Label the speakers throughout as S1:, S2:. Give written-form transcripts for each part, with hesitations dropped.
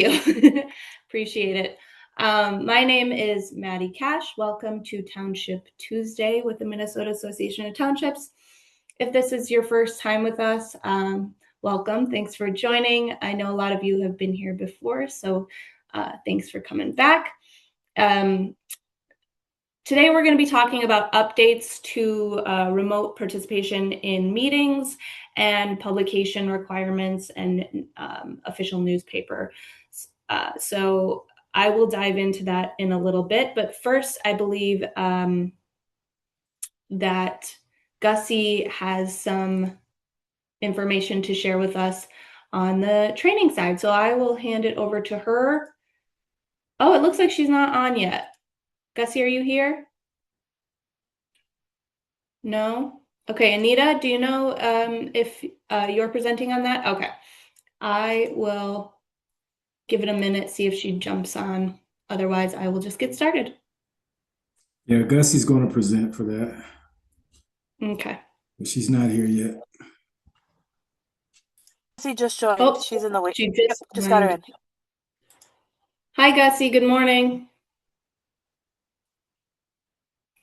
S1: you. Appreciate it. My name is Maddie Cash. Welcome to Township Tuesday with the Minnesota Association of Townships. If this is your first time with us, welcome. Thanks for joining. I know a lot of you have been here before, so thanks for coming back. Today we're going to be talking about updates to remote participation in meetings and publication requirements and official newspaper. So I will dive into that in a little bit, but first I believe that Gussie has some information to share with us on the training side. So I will hand it over to her. Oh, it looks like she's not on yet. Gussie, are you here? No? Okay, Anita, do you know if you're presenting on that? Okay. I will give it a minute, see if she jumps on. Otherwise, I will just get started.
S2: Yeah, Gussie's going to present for that,
S1: Okay.
S2: but she's not here yet.
S3: Gussie just joined.
S1: Oh,
S3: She's in the wait.
S1: she
S3: Yep, just got her in.
S1: Hi, Gussie. Good morning.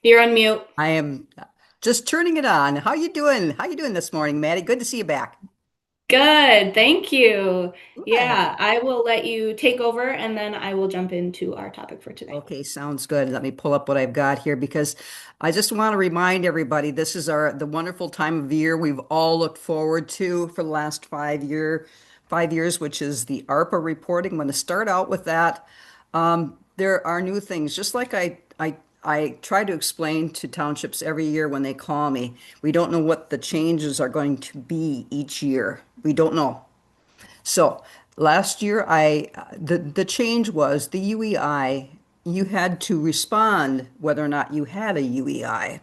S1: You're on mute.
S4: I am just turning it on. How you doing? How you doing this morning, Maddie? Good to see you back.
S1: Good. Thank you.
S4: Good.
S1: Yeah, I will let you take over and then I will jump into our topic for today.
S4: Okay, sounds good. Let me pull up what I've got here because I just want to remind everybody this is the wonderful time of year we've all looked forward to for the last 5 years, which is the ARPA reporting. I'm going to start out with that. There are new things, just like I try to explain to townships every year when they call me. We don't know what the changes are going to be each year. We don't know. So last year, the change was the UEI. You had to respond whether or not you had a UEI.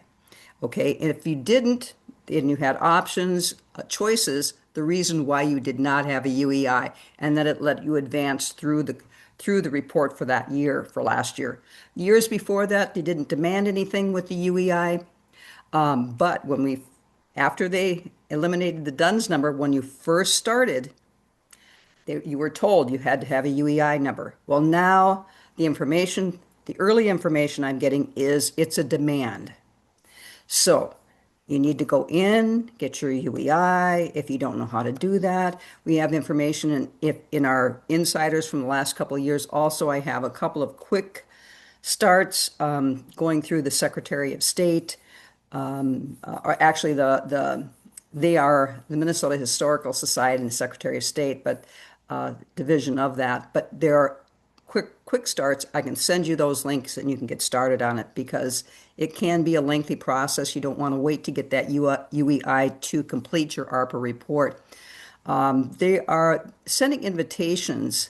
S4: Okay, and if you didn't, and you had options, choices, the reason why you did not have a UEI, and that it let you advance through the report for that year, for last year. Years before that, they didn't demand anything with the UEI, but after they eliminated the DUNS number, when you first started, you were told you had to have a UEI number. Well, now the early information I'm getting is it's a demand. So you need to go in, get your UEI. If you don't know how to do that, we have information in our insiders from the last couple of years. Also, I have a couple of quick starts going through the Secretary of State. Or actually, they are the Minnesota Historical Society and the Secretary of State, but division of that. But there are quick starts. I can send you those links and you can get started on it because it can be a lengthy process. You don't want to wait to get that UEI to complete your ARPA report. They are sending invitations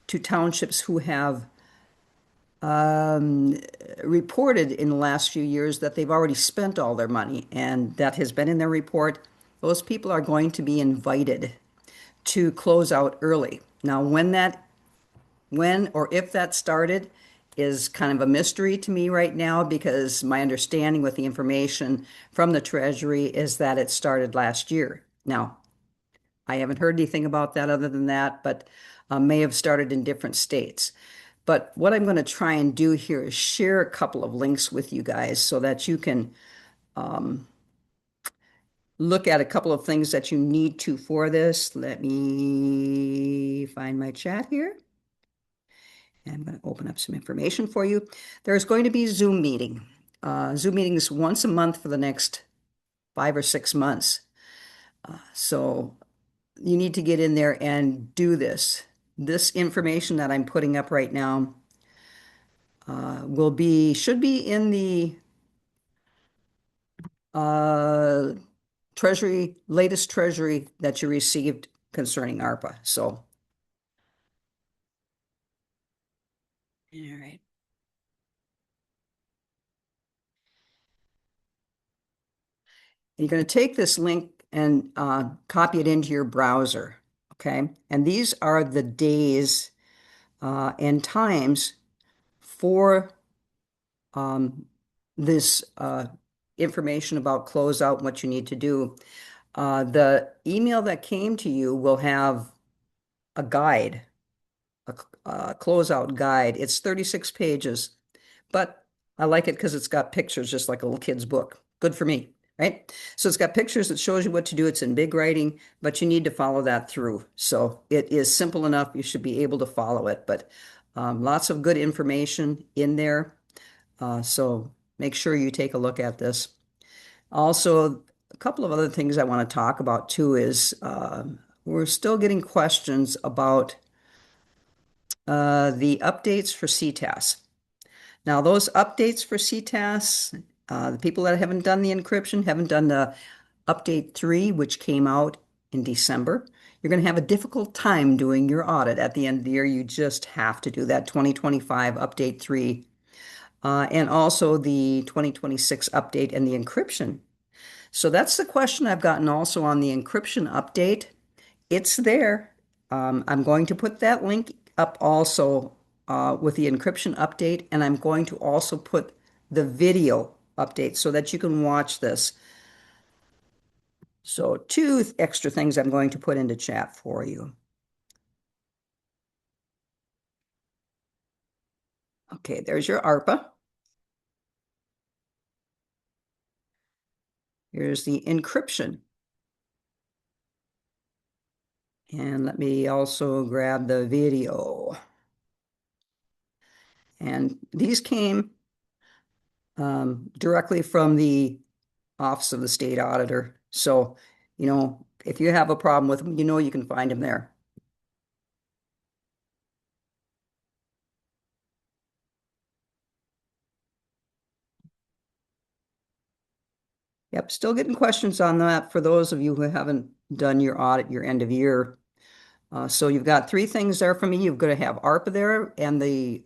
S4: to townships who have reported in the last few years that they've already spent all their money, and that has been in their report. Those people are going to be invited to close out early. Now, when or if that started is kind of a mystery to me right now because my understanding with the information from the Treasury is that it started last year. Now, I haven't heard anything about that other than that, but may have started in different states. But what I'm going to try and do here is share a couple of links with you guys so that you can look at a couple of things that you need to for this. Let me find my chat here. And I'm going to open up some information for you. There's going to be Zoom meeting. Zoom meetings once a month for the next 5 or 6 months. So you need to get in there and do this. This information that I'm putting up right now should be in the latest Treasury that you received concerning ARPA. So, all right. You're going to take this link and copy it into your browser, okay? And these are the days and times for this information about closeout and what you need to do. The email that came to you will have a guide a closeout guide. It's 36 pages, but I like it because it's got pictures, just like a little kid's book. Good for me, right? So it's got pictures that shows you what to do. It's in big writing, but you need to follow that through. So it is simple enough. You should be able to follow it, but lots of good information in there. So make sure you take a look at this. Also, a couple of other things I want to talk about too is we're still getting questions about the updates for CTAS. Now, those updates for CTAS, the people that haven't done the encryption haven't done the update 3, which came out in December. You're going to have a difficult time doing your audit at the end of the year. You just have to do that 2025 update 3, and also the 2026 update and the encryption. So that's the question I've gotten also on the encryption update. It's there. I'm going to put that link up also with the encryption update, and I'm going to also put the video update so that you can watch this. So 2 extra things I'm going to put into chat for you. Okay, there's your ARPA. Here's the encryption. And let me also grab the video. And these came directly from the Office of the State Auditor. So, if you have a problem with them, you can find them there. Yep, still getting questions on that for those of you who haven't done your audit, your end of year. So you've got 3 things there for me. You're going to have ARPA there and the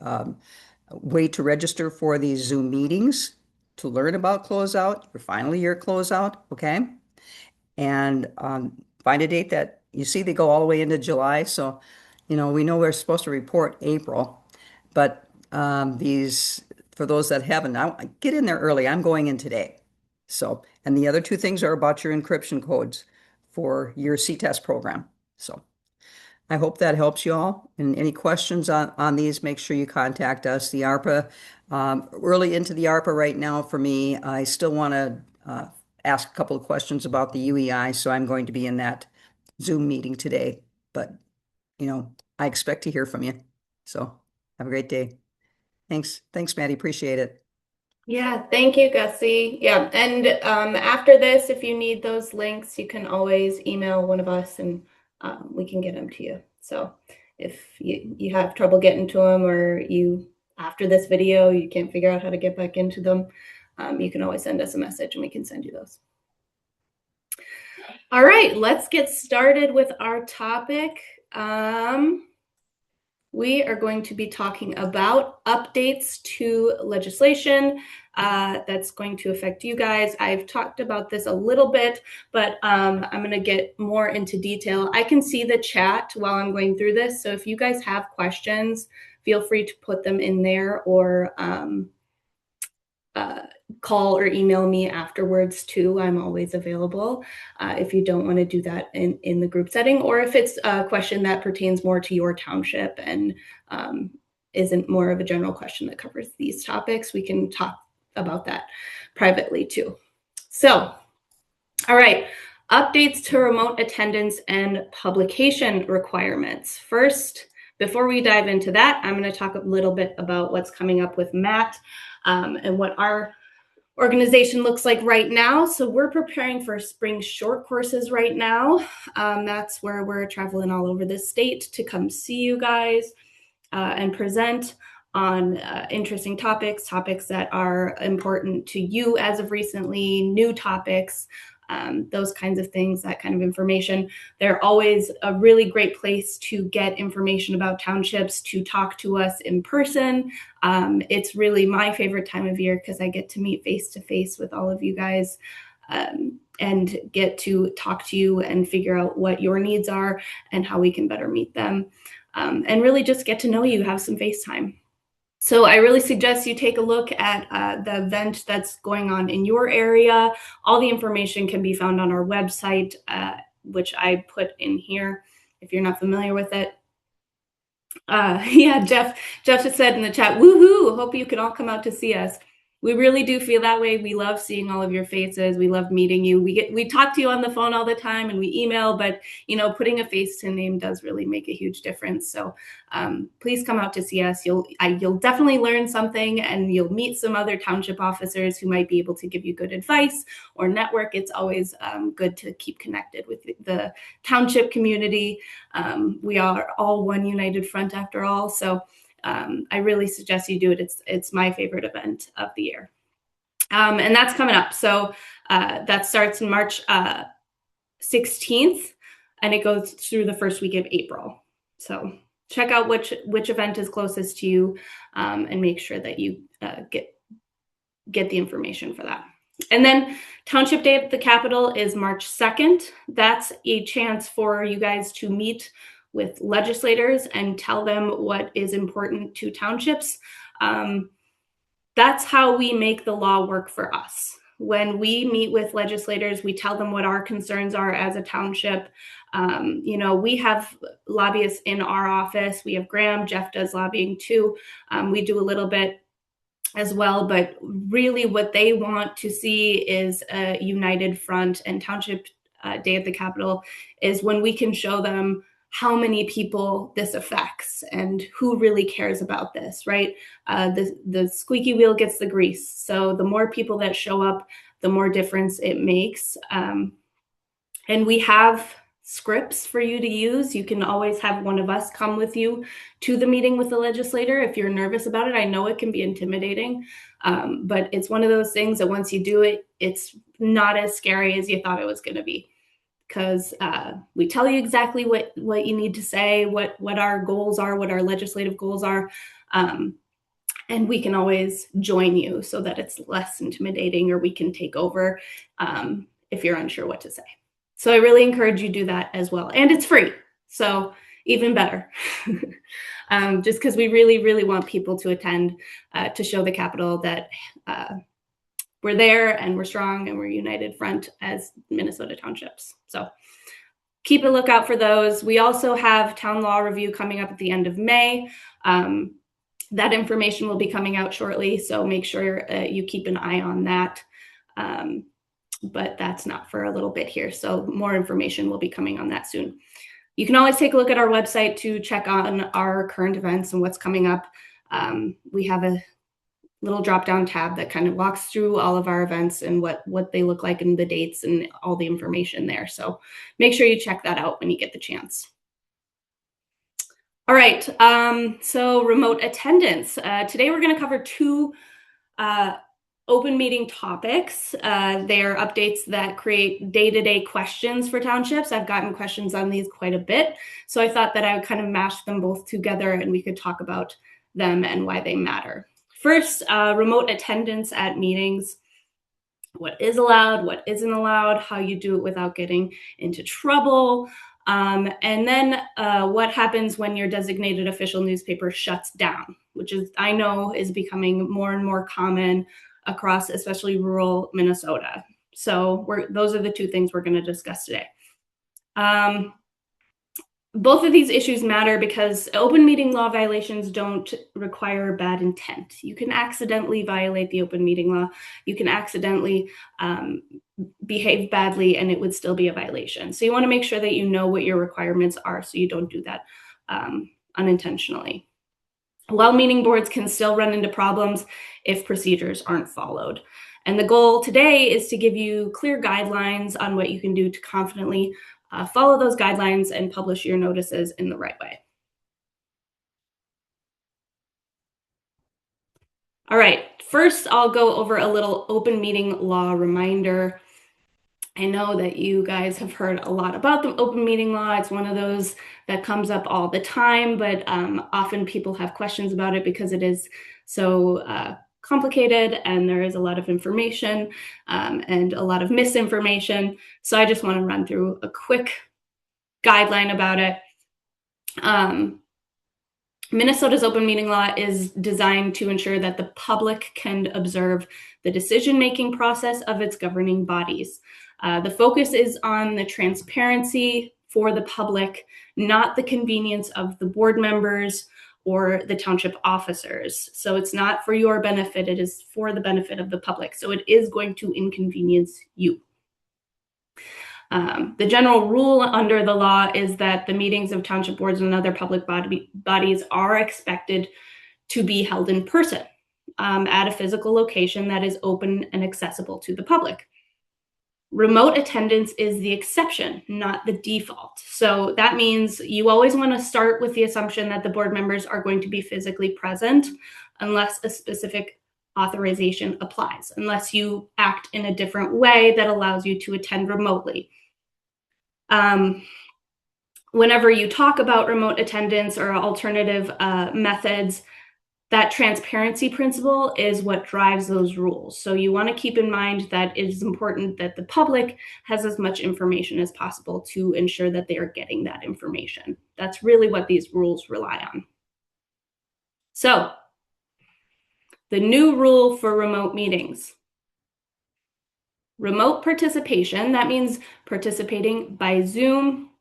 S4: way to register for these Zoom meetings to learn about closeout, your final year closeout, okay? And find a date that you see they go all the way into July. So, we know we're supposed to report April, but these, for those that haven't, get in there early. I'm going in today. So, and the other 2 things are about your encryption codes for your CTEST program. So I hope that helps you all. And any questions on these, make sure you contact us. The ARPA, early into the ARPA right now for me, I still want to ask a couple of questions about the UEI, so I'm going to be in that Zoom meeting today. But, I expect to hear from you. So have a great day. Thanks. Thanks, Maddie. Appreciate it.
S1: Yeah, thank you, Gussie. Yeah, and after this, if you need those links, you can always email one of us and we can get them to you. So if you have trouble getting to them, or after this video, you can't figure out how to get back into them, you can always send us a message and we can send you those. All right, let's get started with our topic. We are going to be talking about updates to legislation that's going to affect you guys. I've talked about this a little bit, but I'm going to get more into detail. I can see the chat while I'm going through this, so if you guys have questions, feel free to put them in there, or call or email me afterwards too. I'm always available if you don't want to do that in the group setting, or if it's a question that pertains more to your township and isn't more of a general question that covers these topics, we can talk about that privately too. So, all right, updates to remote attendance and publication requirements. First, before we dive into that, I'm going to talk a little bit about what's coming up with MAT and what our organization looks like right now. So we're preparing for spring short courses right now. That's where we're traveling all over the state to come see you guys and present on interesting topics that are important to you as of recently, new topics, those kinds of things, that kind of information. They're always a really great place to get information about townships, to talk to us in person. It's really my favorite time of year because I get to meet face to face with all of you guys and get to talk to you and figure out what your needs are and how we can better meet them, and really just get to know you, have some FaceTime. So I really suggest you take a look at the event that's going on in your area. All the information can be found on our website, which I put in here if you're not familiar with it. Yeah, Jeff just said in the chat, woohoo, hope you can all come out to see us. We really do feel that way. We love seeing all of your faces. We love meeting you. We talk to you on the phone all the time and we email, but putting a face to a name does really make a huge difference. So please come out to see us. You'll definitely learn something, and you'll meet some other township officers who might be able to give you good advice or network. It's always good to keep connected with the township community. We are all one united front after all. So I really suggest you do it. It's my favorite event of the year. And that's coming up. So that starts in March 16th, and it goes through the first week of April. So check out which event is closest to you, and make sure that you get the information for that. And then Township Day at the Capitol is March 2nd. That's a chance for you guys to meet with legislators and tell them what is important to townships. That's how we make the law work for us. When we meet with legislators, we tell them what our concerns are as a township. We have lobbyists in our office. We have Graham. Jeff does lobbying too. We do a little bit as well, but really what they want to see is a united front. And Township Day at the Capitol is when we can show them how many people this affects and who really cares about this, right? The squeaky wheel gets the grease. So the more people that show up, the more difference it makes. And we have scripts for you to use. You can always have one of us come with you to the meeting with the legislator if you're nervous about it. I know it can be intimidating, but it's one of those things that once you do it, it's not as scary as you thought it was going to be, because we tell you exactly what you need to say, what our goals are, what our legislative goals are, and we can always join you so that it's less intimidating, or we can take over if you're unsure what to say. So I really encourage you to do that as well. And it's free, so even better. Just because we really, really want people to attend to show the Capitol that we're there and we're strong and we're united front as Minnesota townships. So keep a lookout for those. We also have town law review coming up at the end of May. That information will be coming out shortly, so make sure you keep an eye on that. But that's not for a little bit here. So more information will be coming on that soon. You can always take a look at our website to check on our current events and what's coming up. We have a little drop-down tab that kind of walks through all of our events and what they look like and the dates and all the information there. So make sure you check that out when you get the chance. All right, so remote attendance. Today we're going to cover two open meeting topics. They are updates that create day-to-day questions for townships. I've gotten questions on these quite a bit, so I thought that I would kind of mash them both together and we could talk about them and why they matter. First, remote attendance at meetings. What is allowed, what isn't allowed, how you do it without getting into trouble. And then what happens when your designated official newspaper shuts down, which I know is becoming more and more common across especially rural Minnesota. So those are the two things we're going to discuss today. Both of these issues matter because open meeting law violations don't require bad intent. You can accidentally violate the open meeting law. You can accidentally behave badly and it would still be a violation. So you want to make sure that you know what your requirements are so you don't do that unintentionally. Well-meaning boards can still run into problems if procedures aren't followed. And the goal today is to give you clear guidelines on what you can do to confidently follow those guidelines and publish your notices in the right way. All right, first I'll go over a little open meeting law reminder. I know that you guys have heard a lot about the open meeting law. It's one of those that comes up all the time, but often people have questions about it because it is so complicated and there is a lot of information and a lot of misinformation. So I just want to run through a quick guideline about it. Minnesota's open meeting law is designed to ensure that the public can observe the decision-making process of its governing bodies. The focus is on the transparency, for the public, not the convenience of the board members or the township officers. So it's not for your benefit, it is for the benefit of the public. So it is going to inconvenience you. The general rule under the law is that the meetings of township boards and other public bodies are expected to be held in person at a physical location that is open and accessible to the public. Remote attendance is the exception, not the default. So that means you always want to start with the assumption that the board members are going to be physically present unless a specific authorization applies, unless you act in a different way that allows you to attend remotely. Whenever you talk about remote attendance or alternative methods, that transparency principle is what drives those rules. So you want to keep in mind that it is important that the public has as much information as possible to ensure that they are getting that information. That's really what these rules rely on. So the new rule for remote meetings. Remote participation, that means participating by Zoom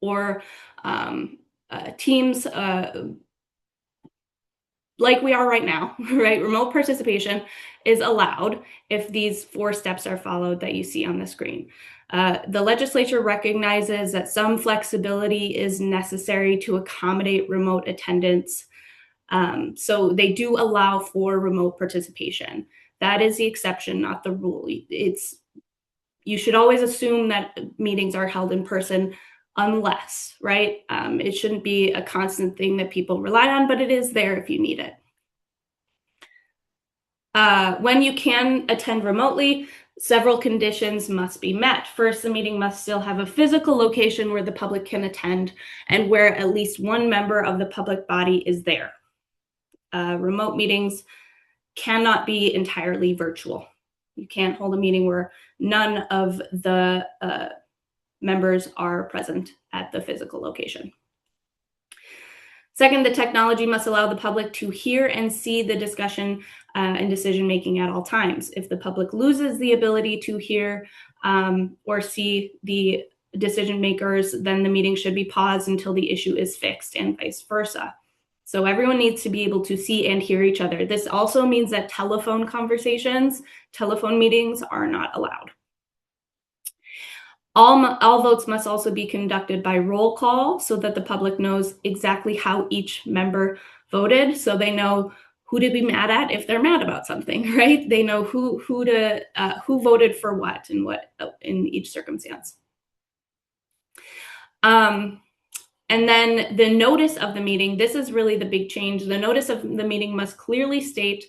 S1: or Teams, like we are right now, right? Remote participation is allowed if these 4 steps are followed that you see on the screen. The legislature recognizes that some flexibility is necessary to accommodate remote attendance. So they do allow for remote participation. That is the exception, not the rule. You should always assume that meetings are held in person unless, right? It shouldn't be a constant thing that people rely on, but it is there if you need it. When you can attend remotely, several conditions must be met. First, the meeting must still have a physical location where the public can attend and where at least one member of the public body is there. Remote meetings cannot be entirely virtual. You can't hold a meeting where none of the members are present at the physical location. Second, the technology must allow the public to hear and see the discussion and decision-making at all times. If the public loses the ability to hear or see the decision makers, then the meeting should be paused until the issue is fixed and vice versa. So everyone needs to be able to see and hear each other. This also means that telephone meetings are not allowed. All votes must also be conducted by roll call so that the public knows exactly how each member voted, so they know who to be mad at if they're mad about something, right? They know who voted for what and what in each circumstance. And then the notice of the meeting, this is really the big change. The notice of the meeting must clearly state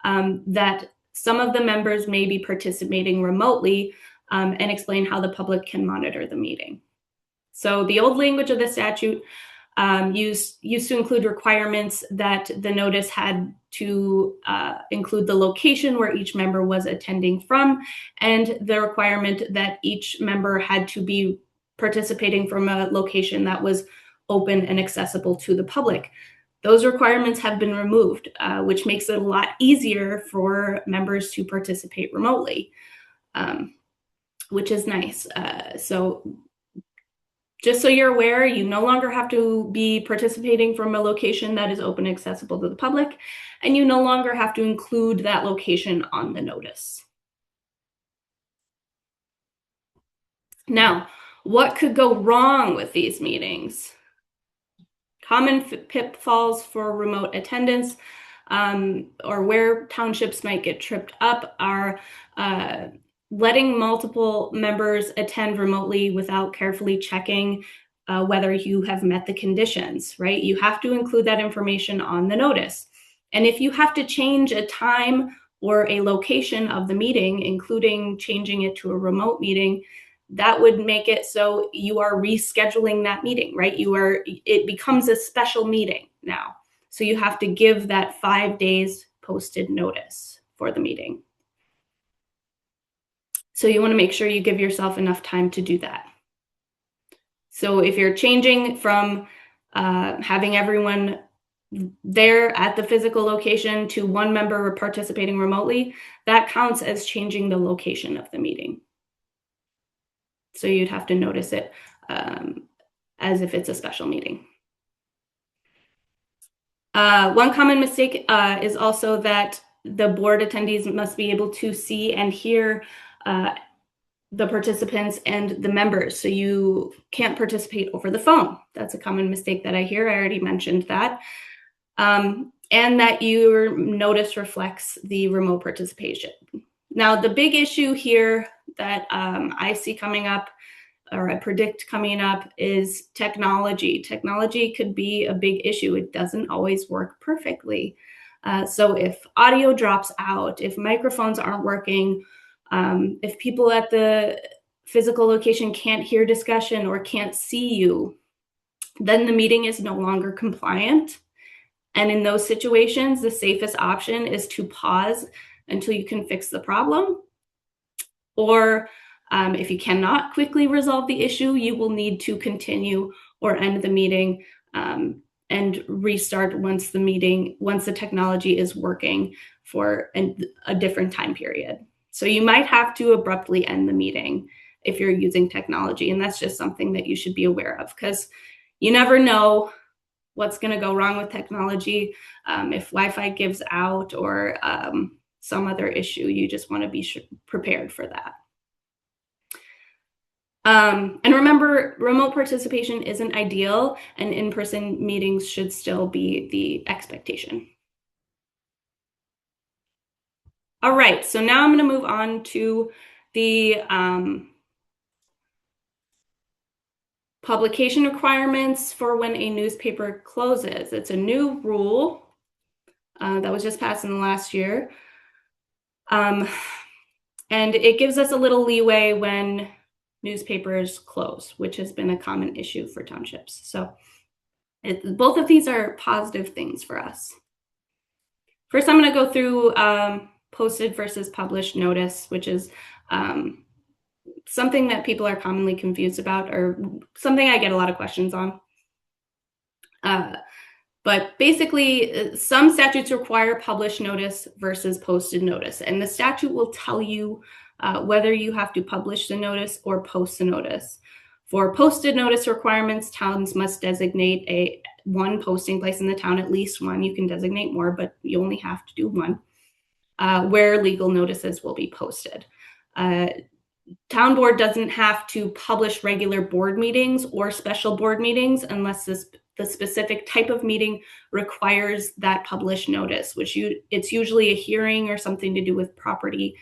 S1: that some of the members may be participating remotely and explain how the public can monitor the meeting. So the old language of the statute used to include requirements that the notice had to include the location where each member was attending from, and the requirement that each member had to be participating from a location that was open and accessible to the public. Those requirements have been removed, which makes it a lot easier for members to participate remotely, which is nice. So just so you're aware, you no longer have to be participating from a location that is open and accessible to the public, and you no longer have to include that location on the notice. Now, what could go wrong with these meetings? Common pitfalls for remote attendance or where townships might get tripped up are letting multiple members attend remotely without carefully checking whether you have met the conditions, right? You have to include that information on the notice. And if you have to change a time or a location of the meeting, including changing it to a remote meeting, that would make it so you are rescheduling that meeting, right? It becomes a special meeting now. So you have to give that 5 days posted notice for the meeting. So you want to make sure you give yourself enough time to do that. So if you're changing from having everyone there at the physical location to one member participating remotely, that counts as changing the location of the meeting. So you'd have to notice it as if it's a special meeting. One common mistake is also that the board attendees must be able to see and hear the participants and the members. So you can't participate over the phone. That's a common mistake that I hear. I already mentioned that. And that your notice reflects the remote participation. Now, the big issue here that I see coming up, or I predict coming up, is technology. Technology could be a big issue. It doesn't always work perfectly. So if audio drops out, if microphones aren't working, if people at the physical location can't hear discussion or can't see you, then the meeting is no longer compliant. And in those situations, the safest option is to pause until you can fix the problem. Or if you cannot quickly resolve the issue, you will need to continue or end the meeting and restart once the technology is working for a different time period. So you might have to abruptly end the meeting if you're using technology. And that's just something that you should be aware of, because you never know what's going to go wrong with technology. If Wi-Fi gives out or some other issue, you just want to be prepared for that. And remember, remote participation isn't ideal, and in-person meetings should still be the expectation. All right, so now I'm going to move on to the publication requirements for when a newspaper closes. It's a new rule that was just passed in the last year. And it gives us a little leeway when newspapers close, which has been a common issue for townships. So both of these are positive things for us. First, I'm going to go through posted versus published notice, which is something that people are commonly confused about, or something I get a lot of questions on. But basically, some statutes require published notice versus posted notice, and the statute will tell you whether you have to publish the notice or post the notice. For posted notice requirements, towns must designate one posting place in the town, at least one. You can designate more, but you only have to do one, where legal notices will be posted. Town board doesn't have to publish regular board meetings or special board meetings unless the specific type of meeting requires that published notice, which it's usually a hearing or something to do with property,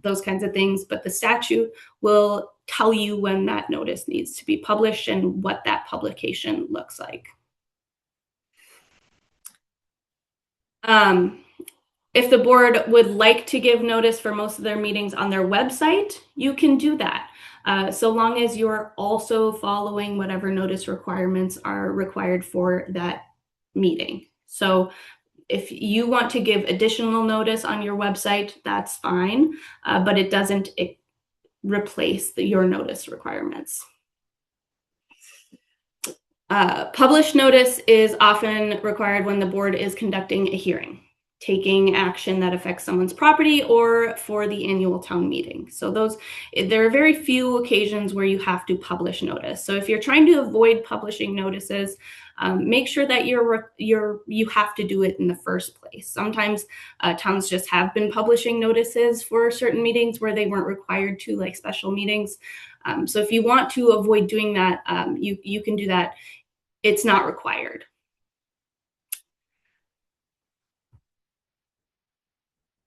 S1: those kinds of things. But the statute will tell you when that notice needs to be published and what that publication looks like. If the board would like to give notice for most of their meetings on their website, you can do that, so long as you're also following whatever notice requirements are required for that meeting. So if you want to give additional notice on your website, that's fine, but it doesn't replace your notice requirements. Published notice is often required when the board is conducting a hearing, taking action that affects someone's property, or for the annual town meeting. So there are very few occasions where you have to publish notice. So if you're trying to avoid publishing notices, make sure that you have to do it in the first place. Sometimes towns just have been publishing notices for certain meetings where they weren't required to, like special meetings. So if you want to avoid doing that, you can do that. It's not required.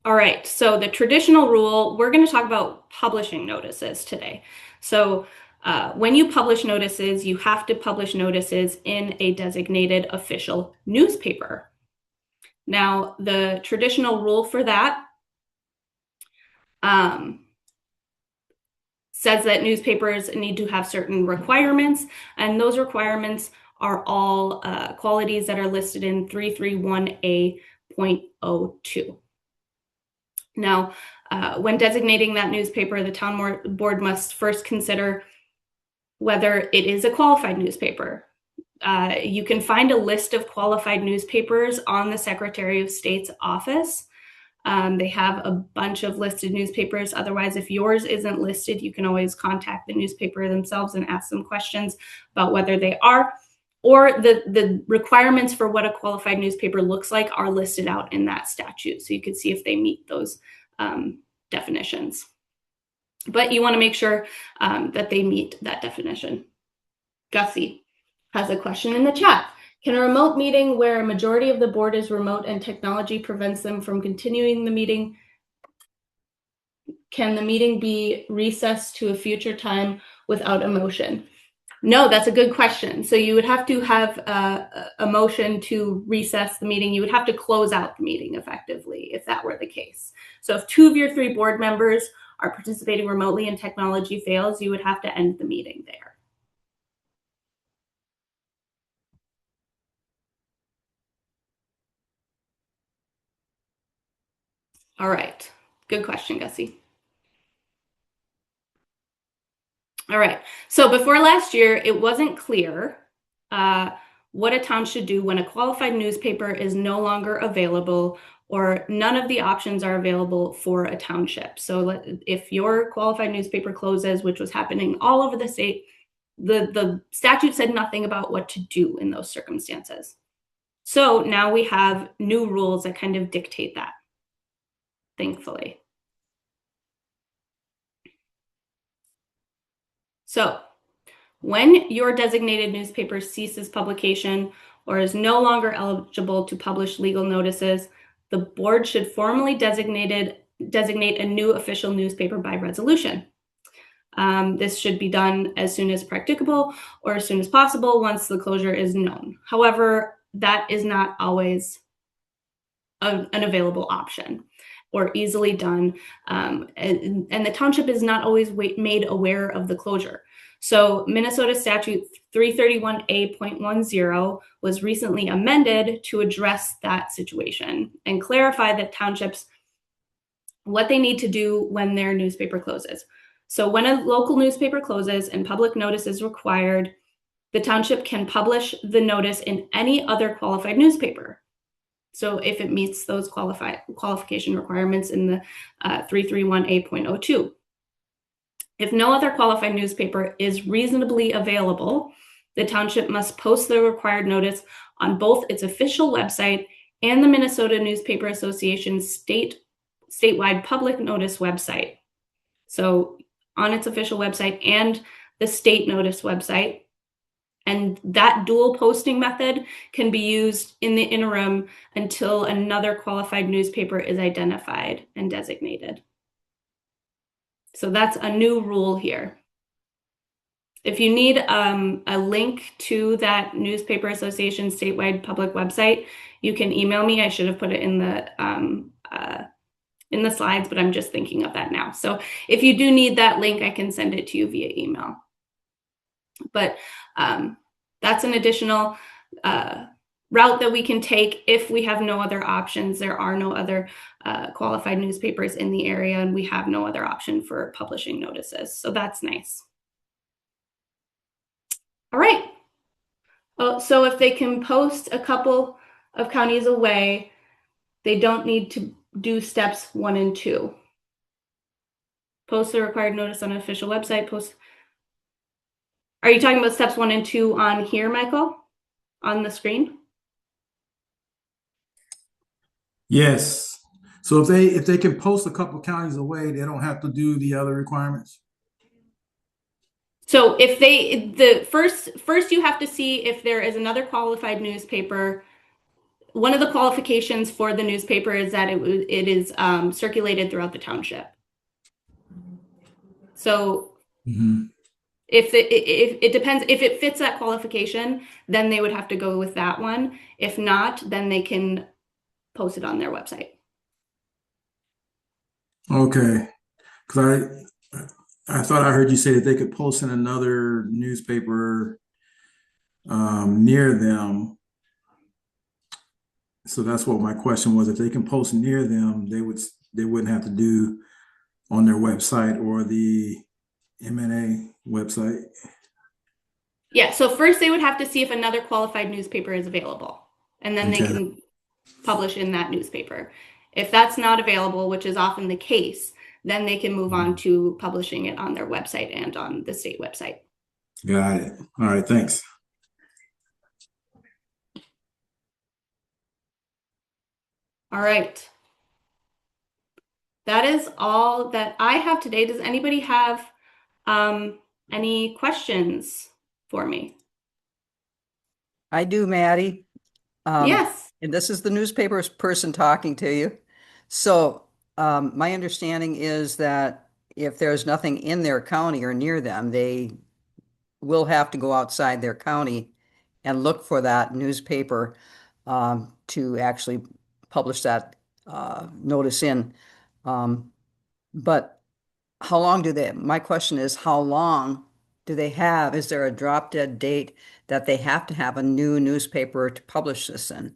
S1: All right, so the traditional rule, we're going to talk about publishing notices today. So when you publish notices, you have to publish notices in a designated official newspaper. Now, the traditional rule for that says that newspapers need to have certain requirements, and those requirements are all qualities that are listed in 331A.02. Now, when designating that newspaper, the town board must first consider whether it is a qualified newspaper. You can find a list of qualified newspapers on the Secretary of State's office. They have a bunch of listed newspapers. Otherwise, if yours isn't listed, you can always contact the newspaper themselves and ask them questions about whether they are, or the requirements for what a qualified newspaper looks like are listed out in that statute. So you can see if they meet those definitions. But you want to make sure that they meet that definition. Gussie has a question in the chat. Can a remote meeting where a majority of the board is remote and technology prevents them from continuing the meeting, can the meeting be recessed to a future time without a motion? No, that's a good question. So you would have to have a motion to recess the meeting. You would have to close out the meeting effectively if that were the case. So if 2 of your 3 board members are participating remotely and technology fails, you would have to end the meeting there. All right. Good question, Gussie. All right. So before last year, it wasn't clear what a town should do when a qualified newspaper is no longer available or none of the options are available for a township. So if your qualified newspaper closes, which was happening all over the state, the statute said nothing about what to do in those circumstances. So now we have new rules that kind of dictate that, thankfully. So when your designated newspaper ceases publication or is no longer eligible to publish legal notices, the board should formally designate a new official newspaper by resolution. This should be done as soon as practicable or as soon as possible once the closure is known. However, that is not always an available option or easily done. And the township is not always made aware of the closure. So Minnesota Statute 331A.10 was recently amended to address that situation and clarify that townships, what they need to do when their newspaper closes. So when a local newspaper closes and public notice is required, the township can publish the notice in any other qualified newspaper. So if it meets those qualification requirements in the 331A.02. If no other qualified newspaper is reasonably available, the township must post the required notice on both its official website and the Minnesota Newspaper Association's statewide public notice website. So on its official website and the state notice website. And that dual posting method can be used in the interim until another qualified newspaper is identified and designated. So that's a new rule here. If you need a link to that Newspaper Association statewide public website, you can email me. I should have put it in the slides, but I'm just thinking of that now. So if you do need that link, I can send it to you via email. But that's an additional route that we can take if we have no other options. There are no other qualified newspapers in the area, and we have no other option for publishing notices. So that's nice. All right. So if they can post a couple of counties away, they don't need to do steps 1 and 2. Post the required notice on an official website. Are you talking about steps 1 and 2 on here, Michael? On the screen?
S2: Yes. So if they can post a couple counties away, they don't have to do the other requirements.
S1: So if first you have to see if there is another qualified newspaper. One of the qualifications for the newspaper is that it is circulated throughout the township. So if it depends, if it fits that qualification, then they would have to go with that one. If not, then they can post it on their website.
S2: Okay, because I thought I heard you say that they could post in another newspaper near them. So that's what my question was. If they can post near them, they wouldn't have to do on their website or the MNA website.
S1: Yeah, so first they would have to see if another qualified newspaper is available, and then they can publish in that newspaper. If that's not available, which is often the case, then they can move on to publishing it on their website and on the state website.
S2: Got it. All right, thanks.
S1: All right. That is all that I have today. Does anybody have any questions for me?
S4: I do, Maddie.
S1: Yes.
S4: And this is the newspaper person talking to you. So, my understanding is that if there's nothing in their county or near them, they will have to go outside their county and look for that newspaper to actually publish that notice in. But how long do they, my question is, how long do they have? Is there a drop dead date that they have to have a new newspaper to publish this in?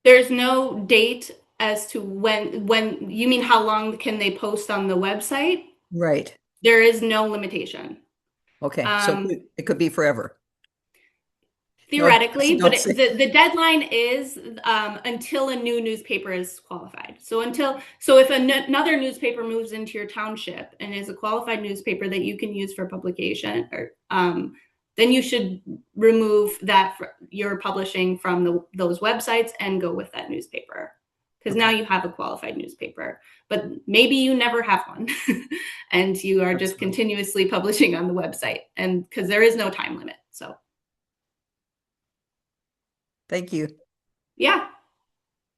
S1: There's no date as to when you mean how long can they post on the website?
S4: Right.
S1: There is no limitation.
S4: Okay. So it could be forever.
S1: Theoretically,
S4: No,
S1: but the deadline is until a new newspaper is qualified. So if another newspaper moves into your township and is a qualified newspaper that you can use for publication, or then you should remove that you're publishing from those websites and go with that newspaper, because now you have a qualified newspaper. But maybe you never have one, and you are just continuously publishing on the website, and because there is no time limit. So.
S4: Thank you.
S1: Yeah.